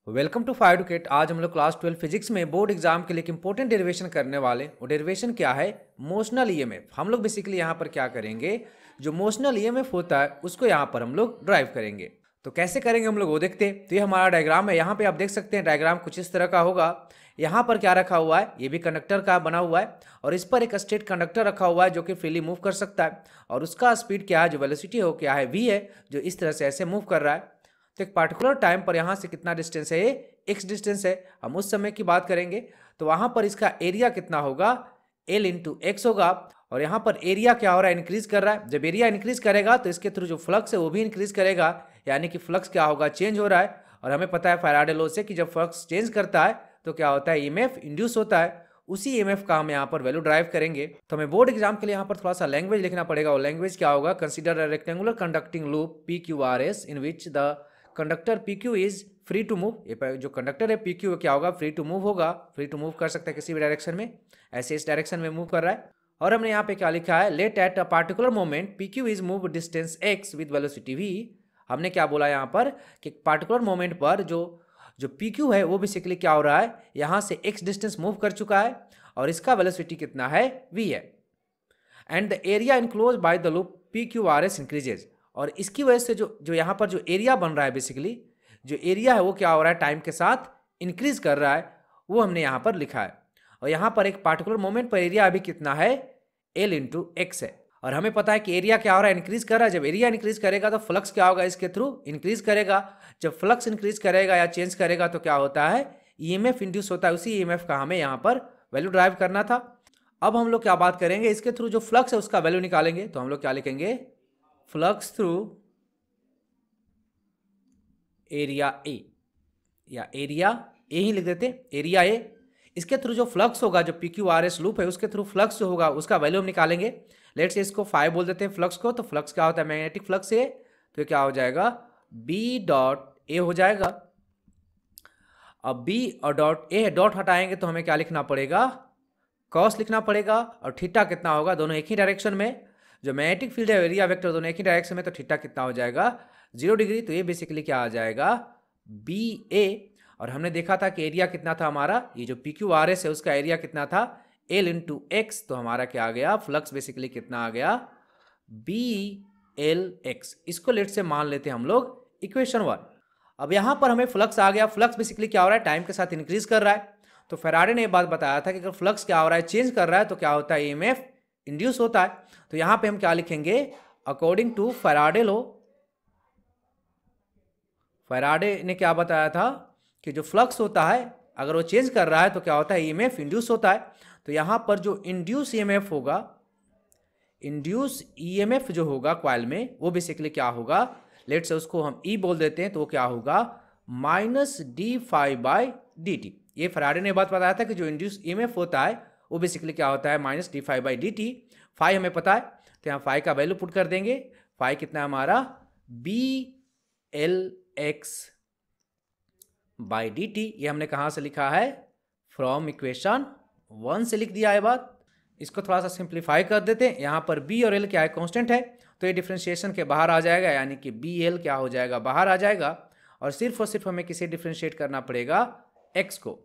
Welcome to fire educate. आज हम लोग क्लास 12 फिजिक्स में बोर्ड एग्जाम के लिए एक इंपॉर्टेंट डेरिवेशन करने वाले। वो डेरिवेशन क्या है? Motional EMF. हम लोग बेसिकली यहाँ पर क्या करेंगे, जो मोशनल ईएमएफ होता है उसको यहाँ पर हम लोग ड्राइव करेंगे। तो कैसे करेंगे हम लोग वो देखते हैं। तो ये हमारा डायग्राम है। यहाँ पे आप देख सकते हैं डायग्राम कुछ इस तरह का होगा। यहाँ पर क्या रखा हुआ है, ये भी कंडक्टर का बना हुआ है और इस पर एक स्ट्रेट कंडक्टर रखा हुआ है जो कि फ्रीली मूव कर सकता है और उसका स्पीड क्या है, जो वेलोसिटी हो क्या है, वी है, जो इस तरह से ऐसे मूव कर रहा है। तो एक पार्टिकुलर टाइम पर यहाँ से कितना डिस्टेंस है, ये एक्स डिस्टेंस है। हम उस समय की बात करेंगे तो वहाँ पर इसका एरिया कितना होगा, एल इंटू एक्स होगा। और यहाँ पर एरिया क्या हो रहा है, इंक्रीज कर रहा है। जब एरिया इंक्रीज करेगा तो इसके थ्रू जो फ्लक्स है वो भी इंक्रीज करेगा, यानी कि फ्लक्स क्या होगा, चेंज हो रहा है। और हमें पता है फैराडे लॉ से कि जब फ्लक्स चेंज करता है तो क्या होता है, ईएमएफ इंड्यूस होता है। उसी ईएमएफ का हम यहाँ पर वैल्यू ड्राइव करेंगे। तो हमें बोर्ड एग्जाम के लिए यहाँ पर थोड़ा सा लैंग्वेज लिखना पड़ेगा। और लैंग्वेज क्या होगा, consider a rectangular conducting loop PQRS in which the conductor PQ is free to move. ये जो कंडक्टर है PQ क्या होगा, फ्री टू मूव होगा। फ्री टू मूव कर सकता है किसी भी डायरेक्शन में, ऐसे इस डायरेक्शन में मूव कर रहा है। और हमने यहाँ पे क्या लिखा है, let at a particular moment PQ is move distance x with velocity v। हमने क्या बोला यहाँ पर कि पार्टिकुलर मोमेंट पर जो PQ है वो बेसिकली क्या हो रहा है, यहाँ से x डिस्टेंस मूव कर चुका है और इसका वेलोसिटी कितना है, v है। And the area enclose by the loop PQRS increases. और इसकी वजह से जो यहाँ पर जो एरिया बन रहा है, बेसिकली जो एरिया है वो क्या हो रहा है, टाइम के साथ इंक्रीज कर रहा है, वो हमने यहाँ पर लिखा है। और यहाँ पर एक पार्टिकुलर मोमेंट पर एरिया अभी कितना है, एल इंटू एक्स है। और हमें पता है कि एरिया क्या हो रहा है, इंक्रीज कर रहा है। जब एरिया इंक्रीज करेगा तो फ्लक्स क्या होगा, इसके थ्रू इंक्रीज करेगा। जब फ्लक्स इंक्रीज करेगा या चेंज करेगा तो क्या होता है, ईएमएफ इंड्यूस होता है। उसी ईएमएफ का हमें यहाँ पर वैल्यू ड्राइव करना था। अब हम लोग क्या बात करेंगे, इसके थ्रू जो फ्लक्स है उसका वैल्यू निकालेंगे। तो हम लोग क्या लिखेंगे, फ्लक्स थ्रू एरिया ए, या एरिया ए ही लिख देते, एरिया ए। इसके थ्रू जो फ्लक्स होगा, जो PQRS लूप है उसके थ्रू फ्लक्स जो होगा उसका वैल्यू हम निकालेंगे। लेट्स से इसको 5 बोल देते हैं फ्लक्स को। तो फ्लक्स क्या होता है, मैग्नेटिक फ्लक्स है। तो क्या हो जाएगा, B डॉट ए हो जाएगा। अब B और डॉट ए, डॉट हटाएंगे तो हमें क्या लिखना पड़ेगा, कॉस लिखना पड़ेगा। और थीटा कितना होगा, दोनों एक ही डायरेक्शन में। जो मैग्नेटिक फील्ड है, एरिया वेक्टर दोनों एक ही डायरेक्शन में, तो थीटा कितना हो जाएगा, 0 डिग्री। तो ये बेसिकली क्या आ जाएगा, BA। और हमने देखा था कि एरिया कितना था हमारा, ये जो PQRS है उसका एरिया कितना था, L इंटू एक्स। तो हमारा क्या आ गया, फ्लक्स बेसिकली कितना आ गया, BLX। इसको लेट से मान लेते हैं हम लोग इक्वेशन 1। अब यहाँ पर हमें फ्लक्स आ गया। फ्लक्स बेसिकली क्या हो रहा है, टाइम के साथ इंक्रीज कर रहा है। तो फैराडे ने ये बात बताया था कि अगर फ्लक्स क्या हो रहा है, चेंज कर रहा है, तो क्या होता है, ईएमएफ इंड्यूस होता है। तो यहाँ पे हम क्या लिखेंगे, according to Faraday law. Faraday ने क्या बताया था कि जो फ्लक्स होता है अगर वो चेंज कर रहा है तो क्या होता है, ईएमएफ इंड्यूस होता है। तो यहाँ पर जो इंड्यूस ईएमएफ होगा, इंड्यूस ईएमएफ जो होगा कॉइल में, वो बेसिकली क्या होगा, लेट से उसको हम E बोल देते हैं। तो वो क्या होगा, -d∅/dt। ये फैराडे ने बात बताया था कि जो इंड्यूस ईएमएफ होता है वो बेसिकली क्या होता है, -d∅/dt। फाई हमें पता है तो यहाँ फाई का वैल्यू पुट कर देंगे। फाई कितना है हमारा, BLX/dt। ये हमने कहाँ से लिखा है, फ्रॉम इक्वेशन 1 से लिख दिया है बात। इसको थोड़ा सा सिंप्लीफाई कर देते हैं। यहाँ पर B और L क्या है, कांस्टेंट है, तो ये डिफरेंशिएशन के बाहर आ जाएगा, यानी कि BL क्या हो जाएगा, बाहर आ जाएगा। और सिर्फ हमें किसे डिफरेंशिएट करना पड़ेगा, x को।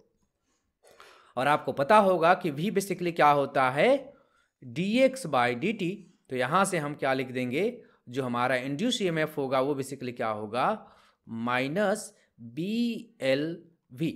और आपको पता होगा कि V बेसिकली क्या होता है, dx/dt। तो यहाँ से हम क्या लिख देंगे, जो हमारा इंड्यूस ईएमएफ होगा वो बेसिकली क्या होगा, -BLV।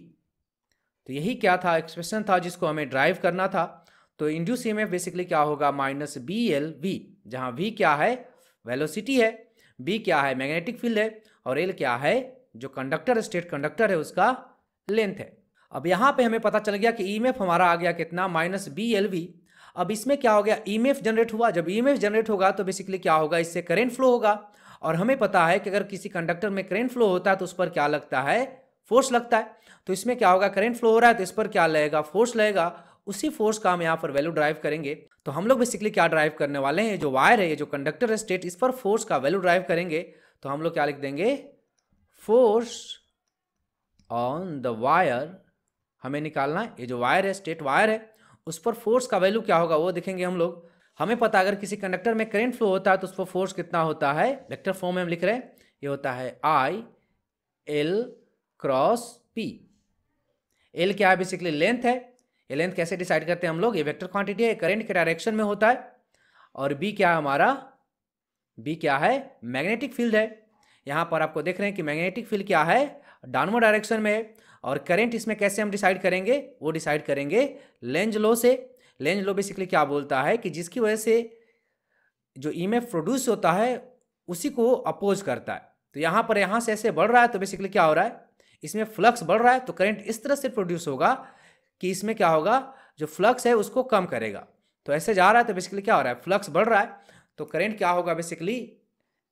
तो यही क्या था, एक्सप्रेशन था जिसको हमें ड्राइव करना था। तो इंड्यूस ईएमएफ बेसिकली क्या होगा, -BLV, जहाँ V क्या है, वेलोसिटी है, B क्या है, मैग्नेटिक फील्ड है, और L क्या है, जो कंडक्टर, स्टेट कंडक्टर है, उसका लेंथ है। अब यहाँ पे हमें पता चल गया कि ईएमएफ हमारा आ गया कितना, -BLV। अब इसमें क्या हो गया, ईएमएफ जनरेट हुआ। जब ईएमएफ जनरेट होगा तो बेसिकली क्या होगा, इससे करंट फ्लो होगा। और हमें पता है कि अगर किसी कंडक्टर में करंट फ्लो होता है तो उस पर क्या लगता है, फोर्स लगता है। तो इसमें क्या होगा, करंट फ्लो हो रहा है तो इस पर क्या लगेगा, फोर्स लगेगा। उसी फोर्स का हम यहाँ पर वैल्यू ड्राइव करेंगे। तो हम लोग बेसिकली क्या ड्राइव करने वाले हैं, जो वायर है, ये जो कंडक्टर स्टेट, इस पर फोर्स का वैल्यू ड्राइव करेंगे। तो हम लोग क्या लिख देंगे, फोर्स ऑन द वायर हमें निकालना है। ये जो वायर है, स्टेट वायर है, उस पर फोर्स का वैल्यू क्या होगा वो देखेंगे हम लोग। हमें पता अगर किसी कंडक्टर में करंट फ्लो होता है तो उस पर फोर्स कितना होता है, वेक्टर फॉर्म में हम लिख रहे हैं, ये होता है I L cross P. L क्या है, बेसिकली लेंथ है। ये लेंथ कैसे डिसाइड करते हैं हम लोग, ये वेक्टर क्वांटिटी है, करंट के डायरेक्शन में होता है। और बी क्या है हमारा, बी क्या है, मैग्नेटिक फील्ड है। यहां पर आपको देख रहे हैं कि मैग्नेटिक फील्ड क्या है, डाउनवर्ड डायरेक्शन में है। और करंट इसमें कैसे हम डिसाइड करेंगे, वो डिसाइड करेंगे लेंज लॉ से। लेंज लॉ बेसिकली क्या बोलता है कि जिसकी वजह से जो ईएमएफ प्रोड्यूस होता है उसी को अपोज करता है। तो यहाँ पर यहाँ से ऐसे बढ़ रहा है तो बेसिकली क्या हो रहा है, इसमें फ्लक्स बढ़ रहा है, तो करंट इस तरह से प्रोड्यूस होगा कि इसमें क्या होगा, जो फ्लक्स है उसको कम करेगा। तो ऐसे जा रहा है तो बेसिकली क्या हो रहा है, फ्लक्स बढ़ रहा है, तो करंट क्या होगा, बेसिकली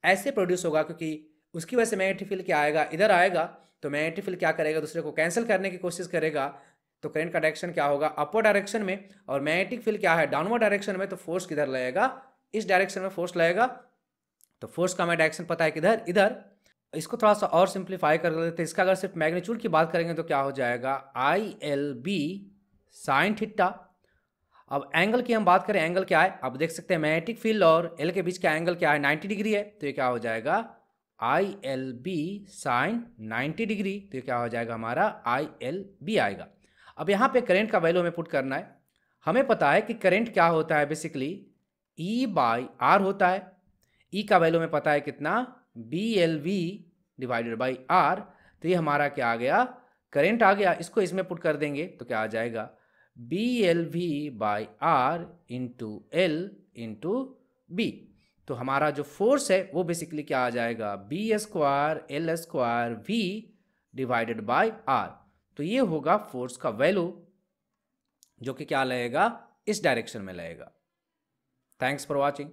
ऐसे प्रोड्यूस होगा, क्योंकि उसकी वजह से मैग्नेटिक फील्ड क्या आएगा, इधर आएगा। तो मैग्नेटिक फील्ड क्या करेगा, दूसरे को कैंसिल करने की कोशिश करेगा। तो करंट का डायरेक्शन क्या होगा, अपवर्ड डायरेक्शन में। और मैग्नेटिक फील्ड क्या है, डाउनवर्ड डायरेक्शन में। तो फोर्स किधर लगेगा, इस डायरेक्शन में फोर्स लगेगा। तो फोर्स का हमें डायरेक्शन पता है किधर, इधर। इसको थोड़ा सा और सिंप्लीफाई कर लेते हैं। इसका अगर सिर्फ मैग्नीट्यूड की बात करेंगे तो क्या हो जाएगा, I L B sine theta. अब एंगल की हम बात करें, एंगल क्या है, आप देख सकते हैं मैग्नेटिक फील्ड और एल के बीच का एंगल क्या है, 90 डिग्री है। तो ये क्या हो जाएगा, I L B sine 90 degree. तो ये क्या हो जाएगा, हमारा आई एल बी आएगा। अब यहाँ पे करंट का वैल्यू हमें पुट करना है। हमें पता है कि करंट क्या होता है, बेसिकली ई बाई आर होता है। ई का वैल्यू हमें पता है कितना, B L V divided by R. तो ये हमारा क्या आ गया, करंट आ गया। इसको इसमें पुट कर देंगे तो क्या आ जाएगा, B L V by R into L into B. तो हमारा जो फोर्स है वो बेसिकली क्या आ जाएगा, B square L square V divided by R. तो ये होगा फोर्स का वैल्यू, जो कि क्या लगेगा, इस डायरेक्शन में लगेगा। Thanks for watching.